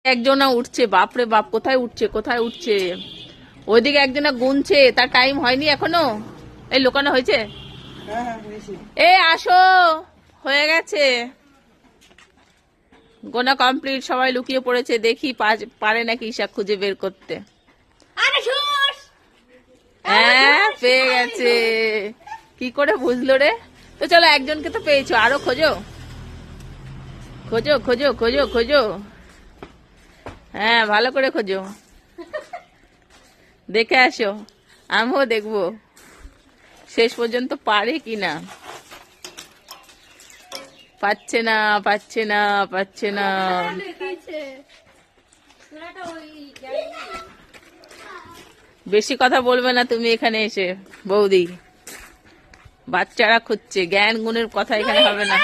একজনা উঠছে, বাপরে বাপ, কোথায় উঠছে কোথায় উঠছে। ওইদিকে একজনা গুনছে, তার টাইম হয়নি এখনো। এই লোকানো হয়েছে। এ আসো, হয়ে গেছে, গোনা কমপ্লিট। সবাই লুকিয়ে পড়েছে, দেখি পারে নাকি ঈশা খুঁজে বের করতে। হ্যাঁ, পেয়ে গেছে। কি করে বুঝলো রে? তো চলো, একজনকে তো পেয়েছো, আরো খোঁজো খোঁজো খোঁজো খোঁজো খোঁজো। হ্যাঁ, ভালো করে খোঁজো, দেখে আসো, আমিও দেখবো শেষ পর্যন্ত পারে কিনা। পাচ্ছে না, পাচ্ছে না, পাচ্ছে না। বেশি কথা বলবে না তুমি এখানে এসে, বৌদি। বাচ্চারা খুঁজছে, জ্ঞান গুণের কথা এখানে হবে না।